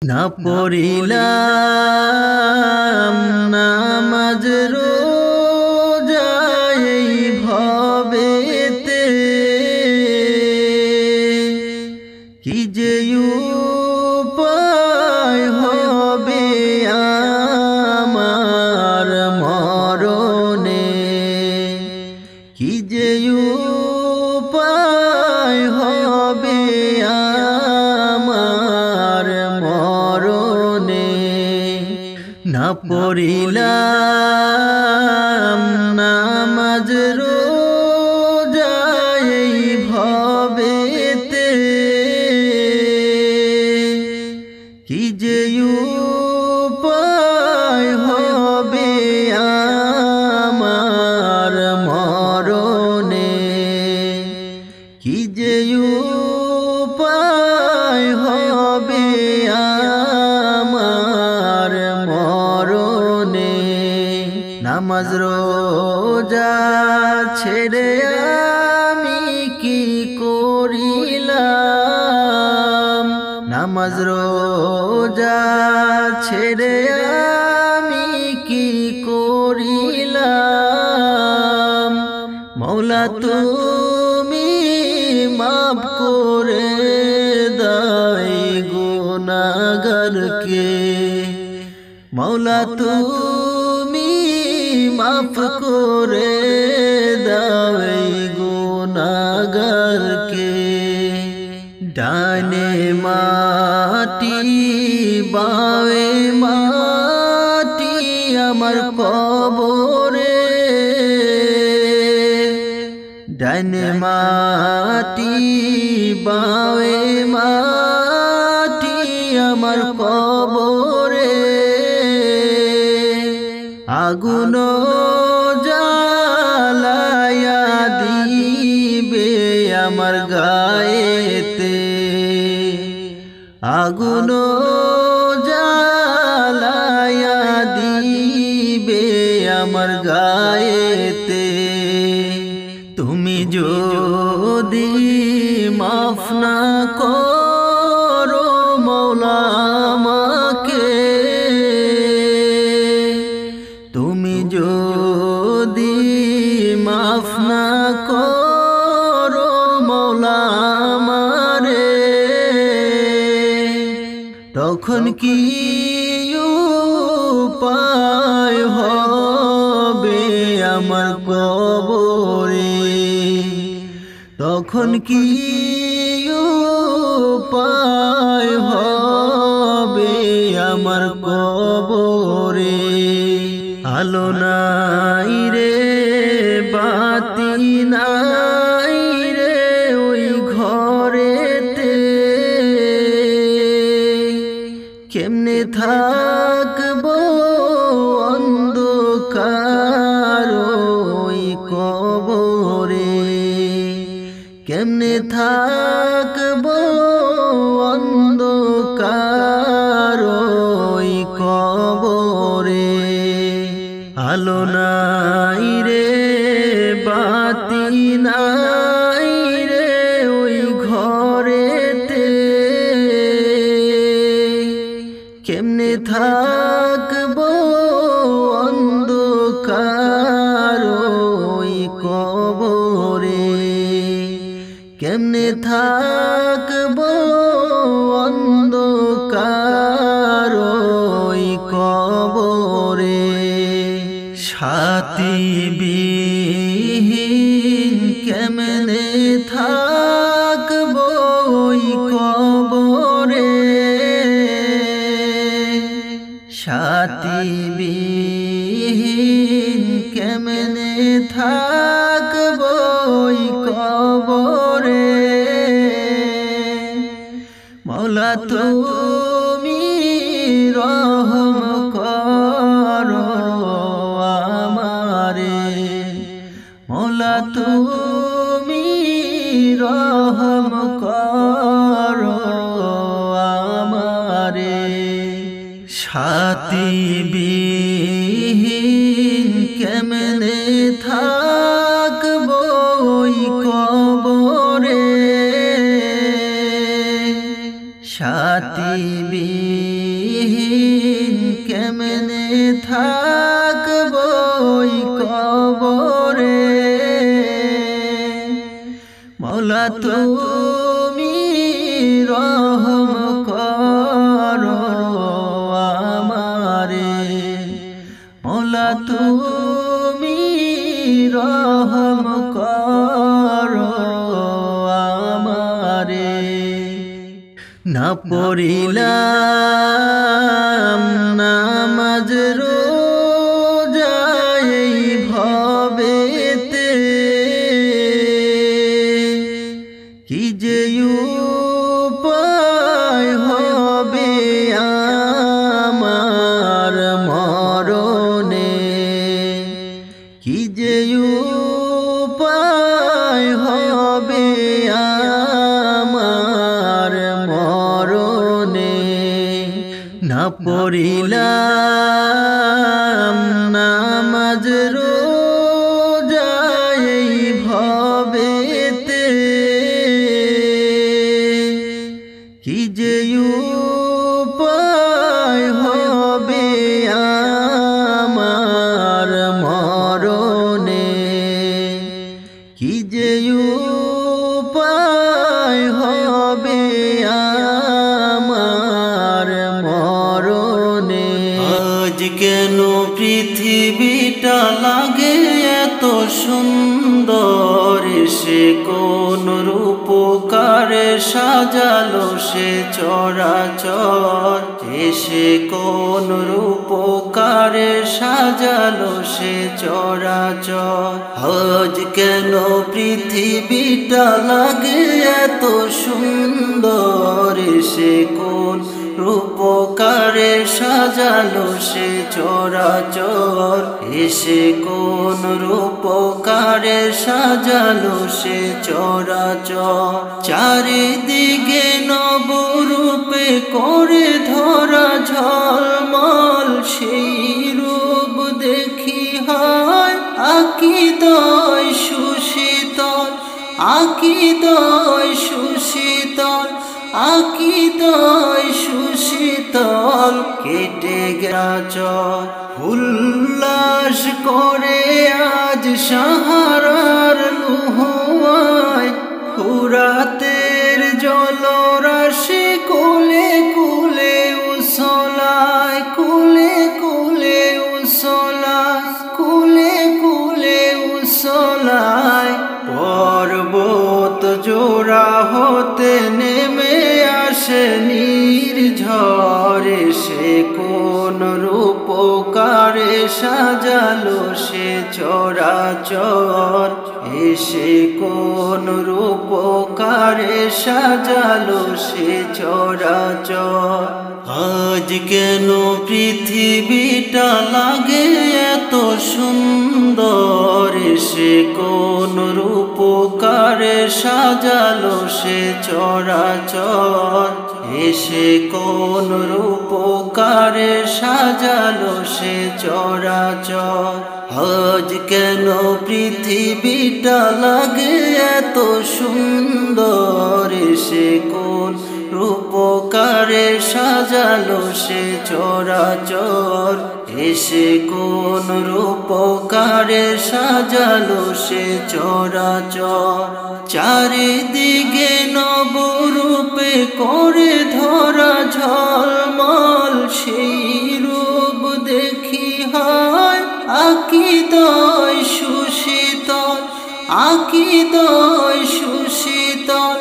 না পড়িলাম নামাজ রোজা এই ভবেতে, কি যে উপায় হবে আমার মরণে, কি যে উপায় হবে আমার মরণে। না পড়িলাম নামাজ রোজা এই ভবেতে, কি যে উপায় হবে আমার মরণে, কি যে উপায় হবে আমার মরণে। নামাজ রোজা ছেড়ে আমি কি করিলাম, নামাজ রোজা ছেড়ে আমি কি করিলাম। মৌলা তুমি মাফ করে দাও গুনাহগারকে, মৌলা তুমি মাফ করে দাও গুনাহগারকে। ডানে মাটি বায়ে মাটি আমার কবরে, ডানে মাটি বায়ে মাটি আমার কবরে। আগুন জ্বালায়া দিবে আমার গায়েতে, আগুন জ্বালায়া দিবে আমার গায়েতে। তুমি যদি মাফ না করো মৌলা আমাকে, তুমি যদি মাফ না করো মৌলা আমারে, তখন কি উপায় হবে আমার কবরে, তখন কি উপায় হবে আমার কবরে। আলো নাই রে বাতি নাই রে ওই ঘরেতে, কেমনে থাকবো অন্ধকার ওই কবরে, কেমনে থাকবো অন্ধকার ওই কবরে। আলো নাই রে বাতি নাই রে ওই ঘরেতে, কেমনে থাকবো অন্ধকার ওই কবরে, কেমনে থাকবো অন্ধকার ওই কবরে। সাথী বিহীন কেমনে থাকবো ওই কবরে, সাথী বিহীন কেমনে থাকবো ওই কবরে। মৌলা তুমি রহম করো আমারে, মৌলা তুমি রহম করো আমারে। সাথী বিহীন কেমনে থাকবো ওই কবরে, সাথী কেমনে থাকবো ওই কবরে মওলা তুমি রহম করো আমারে মওলা তুমি রহম করো আমারে না পড়িলাম নামাজ রোজা এই ভবেতে কি যে উপায় হবে আমার মরণে কি যে উপায় হবে আমার মরণে না পড়িলাম নামাজ রোজা এই ভবেতে কি যে উপায় হবে আমার মরণে কি যে উপায় হবে আমার মরণে আজ কেন পৃথিবীটা লাগে এত সুন্দর সে কোন রূপকারে সাজালো সে চরাচর সে কোন রূপকারে সাজালো সে চরাচর আজ কেন পৃথিবীটা লাগে এত সুন্দর সে কোন রূপকারে সাজালো সে চরাচর এসে কোন রূপকারে সাজালো সে চরাচর চারিদিকে নবরূপে করে ধরা ঝলমল সেই রূপ দেখি হয় আকিদয় সুশীতল আকিদয় সুশীতল আকিদয় সুশীতল কেটে গেছে উল্লাস করে আজ সাহারার লুহায় ফুরাতের জলরাশি কুলে কুলে উছলায় কুলে কুলে উছলায় কুলে কুলে উছলায় পর্বত জোড়া হতে নেমে আসে নির্ঝরে সে কোন রূপকারে সাজালো সে চরাচর এসে কোন রূপকারে সাজালো সে চরাচর আজ কেন পৃথিবীটা লাগে এত সুন্দর সে কোন রূপকারে সাজালো সে চরাচর এসে কোন রূপকারে সাজালো সে চরাচর আজ কেন পৃথিবীটা লাগে এত সুন্দর সে কোন রূপকারে সাজালো সে চরাচর এসে কোন রূপকারে সাজালো সে চরাচর চারিদিকে নবরূপে করে ধরা ঝলমল সেই রূপ দেখি হয় আকিদয় সুশীতল আকিদয় সুশীতল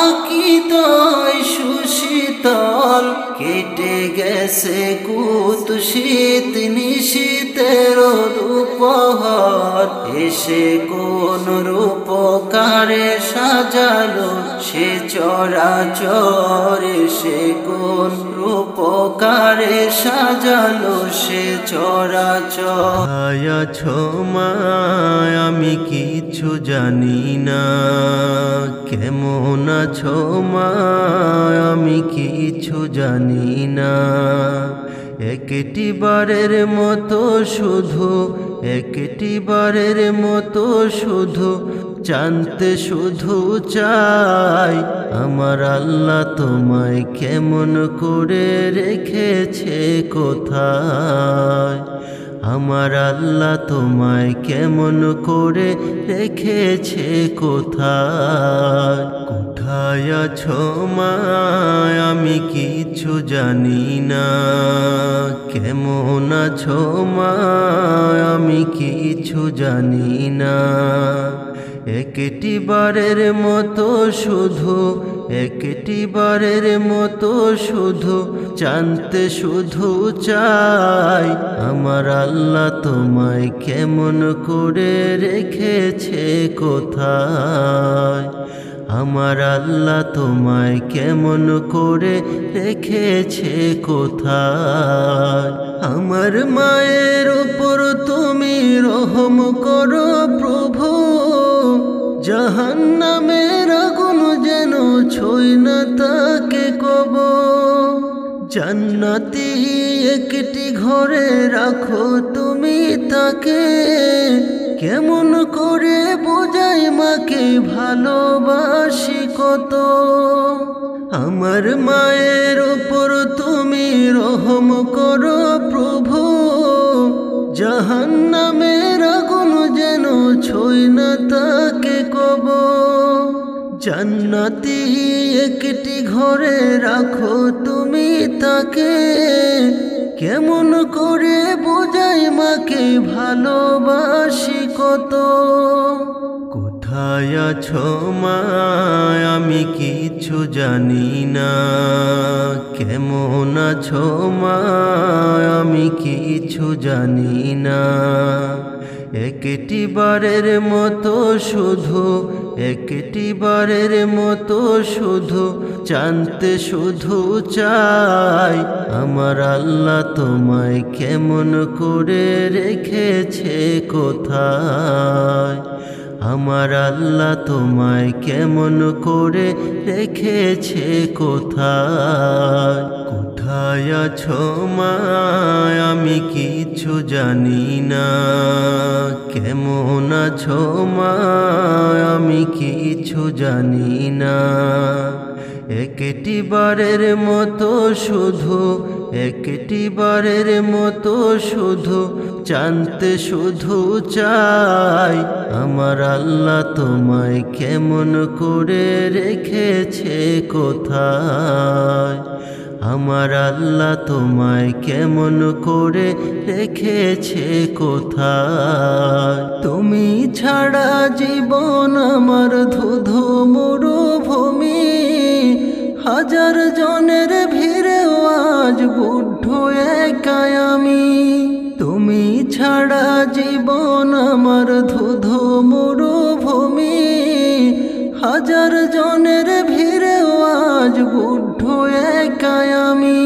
আকিদয় সুশীতল কেটে গেছে কুৎসিত নিশীতের দুপহর এসে কোন রূপকারে সাজালো সে চরাচর এসে কোন রূপকারে সাজালো সে চরাচর আছো মা আমি কিছু জানি না কেমন আছো মা আমি কিছু জানি না একটি বারের মতো শুধু একটি বারের মতো শুধু জানতে শুধু চাই আমার আল্লাহ তোমায় কেমন করে রেখেছে কোথায়। আমার আল্লাহ তোমায় কেমন করে রেখেছে কোথায়। কোথায় আছো মা আমি কিছু জানি না, কেমন আছো মা আমি কিছু জানি না। একটি বারের মতো শুধু, একটি বারের মতো শুধু জানতে শুধু চাই আমার আল্লাহ তোমায় কেমন করে রেখেছে কোথায়। আমার আল্লাহ তোমায় কেমন করে রেখেছে কোথায়। আমার মায়ের উপর তুমি রহম করো প্রভু, জাহান্নামের আগুন যেন ছুঁই না তাকে কবো। জান্নাতি একটি ঘরে রাখো তুমি তাকে, কেমন করে বোঝাই মাকে ভালোবাসি কত। আমার মায়ের উপর তুমি রহম করো প্রভু, জাহান্নামের আগুন যেন ছুঁই না তাকে কবো। জান্নাতি একটি ঘরে রাখো তুমি তাকে, কেমন করে বোঝাই মাকে ভালোবাসি কত। কোথায় আছো মা আমি কিছু জানি না, কেমন আছো মা আমি কিছু জানি না। একটি বারের মতো শুধু, একটি বারের মতো শুধু জানতে শুধু চাই আমার আল্লাহ তোমায় কেমন করে রেখেছে কোথায়। আমার আল্লাহ তোমায় কেমন করে রেখেছে কোথায়। কোথায় আছো মা আমি কিছু জানি না, কেমন আছো মা আমি কিছু জানি না। একটি বারের মতো শুধু, একটি বারের মতো শুধু জানতে শুধু চাই আমার আল্লাহ তোমায় কেমন করে রেখেছে কোথায়। আমার আল্লাহ তোমায় কেমন করে রেখেছে কোথায়। তুমি ছাড়া জীবন আমার ধুধু মরুভূমি, হাজার জনের ভিড়েও আজ বুদ্ধ একাই আমি। তুমি ছাড়া জীবন আমার ধুধু মরুভূমি, হাজার জনের ভিড়েও আজ বুদ্ধ একাই আমি।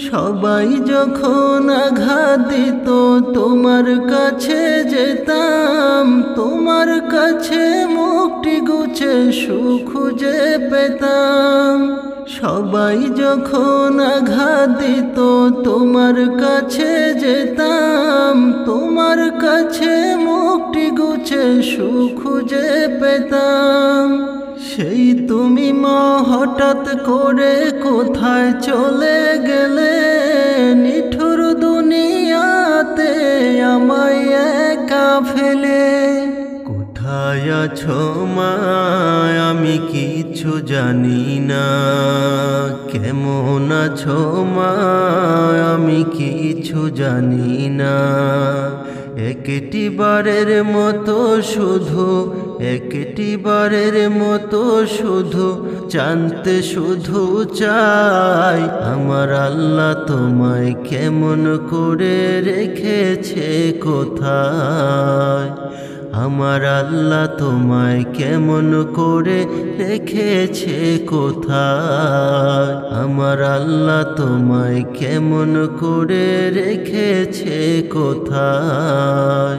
সবাই যখন আঘাত দিত তোমার কাছে যেতাম, তোমার কাছে মুক্তি গুছে সুখ খুঁজে পেতাম। সবাই যখন আঘাত দিত তোমার কাছে যেতাম, তোমার কাছে মুক্তি গুছে সুখ খুঁজে পেতাম। সেই তুমি মা হঠাৎ করে কোথায় চলে গেলে, নিঠুর দুনিয়াতে আমায় একা ফেলে। কোথায় আছো মা আমি কিছু জানি না, কেমন আছো মা আমি কিছু জানি না। একটি বারের মতো শুধু, একটি বারের মতো শুধু জানতে শুধু চাই আমার আল্লাহ তোমায় কেমন করে রেখেছে কোথায়। আমার আল্লাহ তোমায় কেমন করে রেখেছে কোথায়। আমার আল্লাহ তোমায় কেমন করে রেখেছে কোথায়।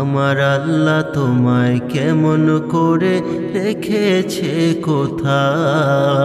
আমার আল্লাহ তোমায় কেমন করে রেখেছে কোথায়।